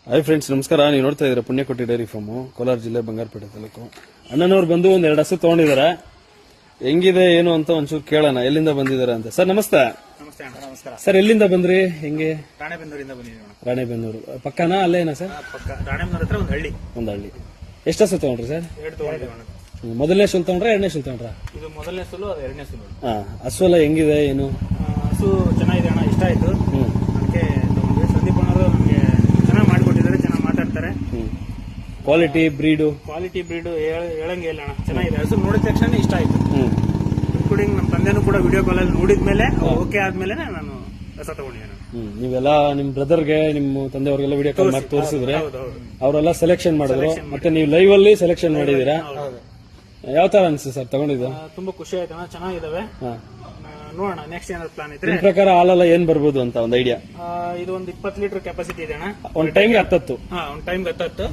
Hi friends, ನಮಸ್ಕಾರ. ನೀವು ನೋಡ್ತಾ ಇದ್ದೀರಾ ಪುಣ್ಯಕೋಟಿ ಡೈರಿ ಫಾರ್ಮು, ಕೋಲಾರ ಜಿಲ್ಲೆ ಬಂಗಾರಪೇಟೆ ತಾಲೂಕು. ಅಣ್ಣನವ್ರು ಬಂದು ಒಂದ್ 2 ಹಸು ತಗೊಂಡಿದ್ದಾರೆ. ಹೆಂಗಿದೆ ಏನು ಅಂತ ಒಂಚೂರು ಕೇಳೋಣ, ಎಲ್ಲಿಂದ ಬಂದಿದ್ದಾರೆ ಅಂತ. ಸರ್ ನಮಸ್ತೆ. ನಮಸ್ತೆ ಅಣ್ಣ. ನಮಸ್ಕಾರ ಸರ್, ಎಲ್ಲಿಂದ ಬಂದ್ರಿ? ಹೆಂಗೆ? ರಾಣೆಬೆನ್ನೂರಿಂದ ಬಂದಿದ್ದೀವಿ ಅಣ್ಣ. ರಾಣೆಬೆನ್ನೂರು ಪಕ್ಕನಾ? ಅಲ್ಲೇನಾ ಸರ್? ಪಕ್ಕ ರಾಣೆಬೆನ್ನೂರ ಹತ್ರ ಒಂದು ಹಳ್ಳಿ. ಒಂದು ಹಳ್ಳಿ. ಎಷ್ಟು ಹಸು ತಗೊಂಡ್ರಿ ಸರ್? 2 ತಗೊಂಡಿದ್ದೀವಿ ಅಣ್ಣ. ಮೊದಲನೇ ಸುಲ್ ತಗೊಂಡ್ರ ಎರಡನೇ ಸುಲ್ ತಗೊಂಡ್ರ? ಇದು ಮೊದಲನೇ ಸುಲು, ಅದು ಎರಡನೇ ಸುಲು. ಹಾ, ಹಸು ಎಲ್ಲ ಹೆಂಗಿದೆ ಏನು? ಹಸು ಚೆನ್ನಾಗಿದೆ ಅಣ್ಣ, ಇಷ್ಟ ಆಯ್ತು. ಹ್ಮ್ ಅದಕ್ಕೆ ತಗೊಂಡ್ವಿ. ಸಂದೀಪ್ ಅಣ್ಣವರು ನಮಗೆ ಚೆನ್ನಾಗಿ ಮಾಡಿಕೊಟ್ಟಿದ್ದಾರೆ, ಚೆನ್ನಾಗಿ ಮಾತಾಡ್ತಾರೆ. ಕ್ವಾಲಿಟಿ ಬ್ರೀಡು ಬ್ರೀಡು ಹೇಳಂಗೆ ಇಲ್ಲ ಅಣ್ಣ, ಚೆನ್ನಾಗಿದೆ. ಹಸು ನೋಡಿದ ತಕ್ಷಣ ಇಷ್ಟ ಆಯ್ತು. ಇನ್ಕ್ಲೂಡಿಂಗ್ ನಮ್ಮ ತಂದೆನೂ ಕೂಡ ವಿಡಿಯೋ ಕಾಲಲ್ಲಿ ನೋಡಿದ್ಮೇಲೆ ಓಕೆ ಆದ್ಮೇಲೆ ನಾನು ಹಸ ತಗೊಂಡಿದ್ದೇನೆ. ನೀವೆಲ್ಲ ನಿಮ್ ಬ್ರದರ್ಗೆ, ನಿಮ್ಮ ತಂದೆಯವ್ರಿಗೆಲ್ಲ ವಿಡಿಯೋ ಕಾಲ್ ಮಾಡಿ ತೋರಿಸಿದ್ರೆ ಅವರೆಲ್ಲ ಸೆಲೆಕ್ಷನ್ ಮಾಡಿದ್ರು, ಮತ್ತೆ ನೀವು ಲೈವ್ ಅಲ್ಲಿ ಸೆಲೆಕ್ಷನ್ ಮಾಡಿದೀರಾ. ಯಾವ ತರ ಅನ್ಸುತ್ತೆ ಸರ್ ತಗೊಂಡಿದ್ದು? ತುಂಬಾ ಖುಷಿ ಆಯ್ತು ಅಣ್ಣ, ಚೆನ್ನಾಗಿದಾವೆ. ನೋಡೋಣ ನೆಕ್ಸ್ಟ್ ಏನಾದ್ರು ಪ್ಲಾನ್ ಇದ್ರೆ. ನಿಮ್ ಪ್ರಕಾರ ಹಾಲೆಲ್ಲ ಏನ್ ಬರ್ಬೋದು ಅಂತ ಒಂದು ಐಡಿಯಾ? ಇದು ಒಂದು 20 ಲೀಟರ್ ಕೆಪಾಸಿಟಿ ಇದೆ ಅಣ್ಣ. ಒಂದ್ ಟೈಮ್ಗೆ 10. ಒಂದು ಟೈಮ್ಗೆ 10.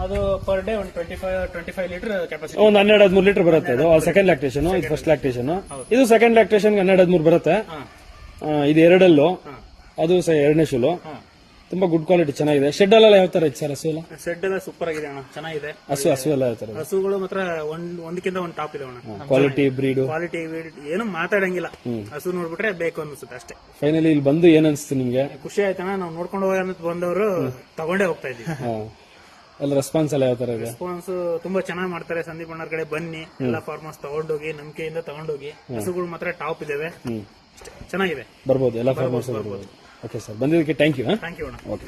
ಅದು ಪರ್ ಡೇ ಒಂದು 25 ಲೀಟರ್ ಕೆಪಾಸಿಟಿ. ಒಂದು 12-13 ಲೀಟರ್ ಬರುತ್ತೆ. ಅದು ಸೆಕೆಂಡ್ ಲ್ಯಾಕ್ಟೇಷನ್, ಇದು ಫಸ್ಟ್ ಲ್ಯಾಕ್ಟೇಷನ್. ಇದು ಸೆಕೆಂಡ್ ಲ್ಯಾಕ್ಟೇಷನ್ 12-13 ಬರುತ್ತೆ. ಇದು ಎರಡಲ್ಲೂ, ಅದು ಎರಡನೇ ಶೂಲು. ತುಂಬಾ ಗುಡ್ ಕ್ವಾಲಿಟಿ, ಚೆನ್ನಾಗಿದೆ. ಶೆಡ್ ಅಲ್ಲೆಲ್ಲ ಯಾವ ತರ ಇದೆ ಸರ್ ಹಸು ಎಲ್ಲ? ಶೆಡ್ ಎಲ್ಲ ಸೂಪರ್ ಆಗಿದೆ ಅಣ್ಣ, ಚೆನ್ನಾಗಿದೆ. ಹಸು ಎಲ್ಲ ಯಾವ ತರ? ಹಸುಗಳು ಮಾತ್ರ ಒಂದಕ್ಕಿಂತ ಒಂದು ಟಾಪ್ ಇದೆ ಅಣ್ಣ. ಕ್ವಾಲಿಟಿ ಬ್ರೀಡು ಏನು ಮಾತಾಡಂಗಿಲ್ಲ. ಹಸು ನೋಡ್ಬಿಟ್ರೆ ಬೇಕು ಅನ್ಸುತ್ತೆ ಅಷ್ಟೇ. ಫೈನಲಿ ಇಲ್ಲಿ ಬಂದು ಏನ್ ಅನ್ಸುತ್ತೆ ನಿಮ್ಗೆ? ಖುಷಿ ಆಯ್ತಣ್ಣ. ನಾವು ನೋಡ್ಕೊಂಡು ಹೋಗೋಣ ಅಂತ ಬಂದವರು ತಗೊಂಡೇ ಹೋಗ್ತಾ ಇದೀವಿ. ಎಲ್ಲ ರೆಸ್ಪಾನ್ಸ್ ಎಲ್ಲ ಯಾವ ತರ ಇದೆ? ರೆಸ್ಪಾನ್ಸ್ ತುಂಬಾ ಚೆನ್ನಾಗಿ ಮಾಡ್ತಾರೆ. ಸಂದೀಪ್ ಅಣ್ಣರ ಕಡೆ ಬನ್ನಿ, ಎಲ್ಲ ಫಾರ್ಮರ್ಸ್ ತಗೊಂಡೋಗಿ, ನಂಬಿಕೆಯಿಂದ ತಗೊಂಡೋಗಿ. ಹಸುಗಳು ಮಾತ್ರ ಟಾಪ್ ಇದಾವೆ, ಚೆನ್ನಾಗಿದೆ. ಬರ್ಬೋದು, ಎಲ್ಲ ಫಾರ್ಮರ್ಸ್ ಬರ್ಬೋದು. ಓಕೆ ಸರ್, ಬಂದಿದ್ದಕ್ಕೆ ಥ್ಯಾಂಕ್ ಯು. ಥ್ಯಾಂಕ್ ಯು ಅಣ್ಣ. ಓಕೆ.